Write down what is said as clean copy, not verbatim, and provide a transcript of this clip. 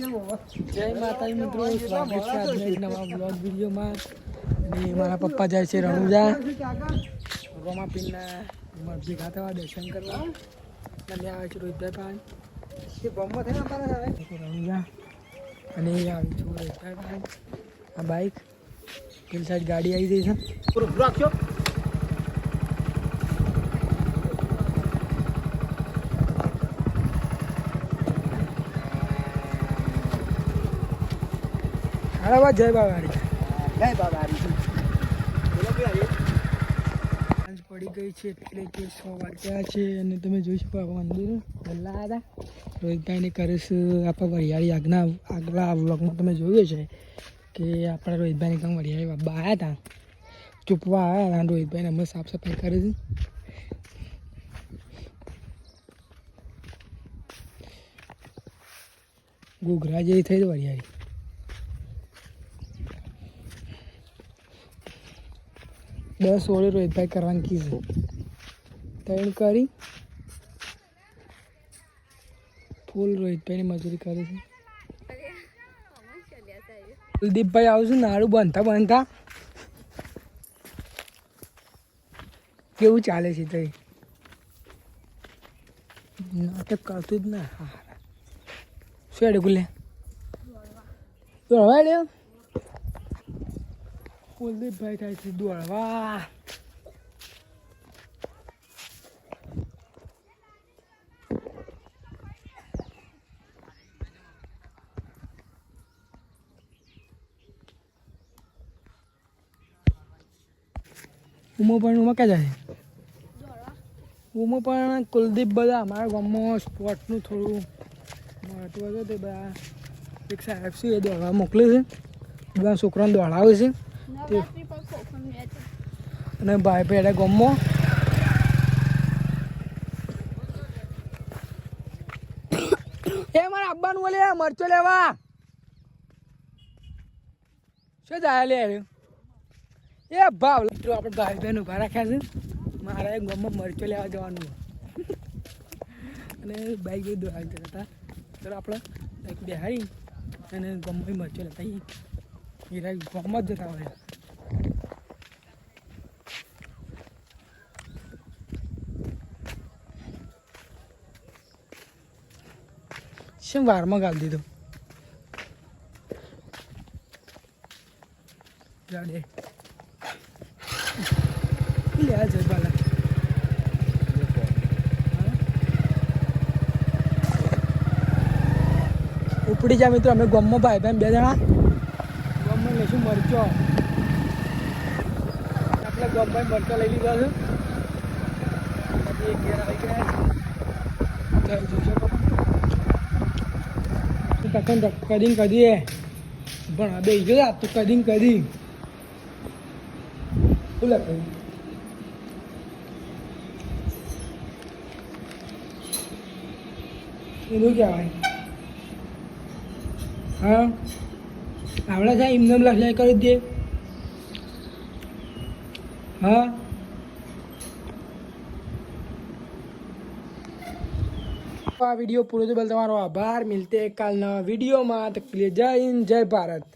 જય માતાજી મિત્રો, સ્વાગત છે આજના એક નવા બ્લોગ વિડીયોમાં. અને મારા પપ્પા જાય છે રણુજા રોમાપીરના ભેગા થવા દર્શન કરવા. અને આવે છે રોહિતભાઈ રણુજા અને આવી છું રોહિતભાઈ. આ બાઈક પેલી સાઈડ ગાડી આવી ગઈ છે. રાખ્યો બરાબર. જય બાબારી, જય બાબારી. સાંજ પડી ગઈ છે એટલે કે 6 વાગ્યા છે અને તમે જોઈ શકો મંદિર ખુલ્લા હતા. રોહિતભાઈને કરે છે આપણા વરિયાળી આગલા વ્લોગમાં તમે જોયું છે કે આપણા રોહિતભાઈને કામ વરિયાળી બાબા આવ્યા હતા, ચૂપવા આવ્યા હતા. રોહિતભાઈને અમે સાફ સફાઈ કરે છે. ઘૂઘરા જેવી થઈ વરિયાળી. દસ ઓળે રોહિતભાઈ કરવાની કીધું, ત્રણ કરી ફૂલ રોહિતભાઈની મજૂરી કરે છે. કુલદીપભાઈ આવશું નાડું બનતા કેવું ચાલે છે તઈ નાટક કરતું જ ના. હા શું હેડે ગુલે દોડવા લે. કુલદીપભાઈ થાય છે દોડવા. ઉમો પણ ક્યાં જાય? ઉમો પણ કુલદીપ બધા અમારા ગામમાં સ્પોર્ટનું થોડું મહત્વ છે તે બધા એક સાહેબ છે એ દોડવા મોકલે છે, બધા છોકરાને દોડાવે છે. અને ભાઈ પેડા ગામમાં એ મારા આબ્બાનું બોલે મરચો લેવા શું જાય લે એ ભાવ. મિત્રો આપણે ભાઈ બહેન ઉભા રાખ્યા છે. મારા એક ગામમાં મરચો લેવા જવાનું અને બાઈક બી દોડાવી જતા હતા. ચલો આપણે બાઈક બેહારી અને ગામમાં મરચો લેતા એ ગામમાં જ જતા હોય. શું વારમાં ગાળી દીધો જાડે લે આ જરબાલા ઉપડી જા. મિત્રો અમે ગામમાં ભાઈ બે જણા ગામમાં લઈશું મરચો. આપણે ગામમાં મરચો લઈ લીધો છે. એક ઘેર આવી ગયા જોઈ શકો કદી કદી પણ બે ગયો તો કદી કદી બોલે એનું કહેવાય. હા આવડે છે એમને લખાઈ કરી દે. હા આ વિડીયો પૂરો તો તમારો આભાર. મિલતે કાલના વિડીયોમાં. જય હિન્દ, જય ભારત.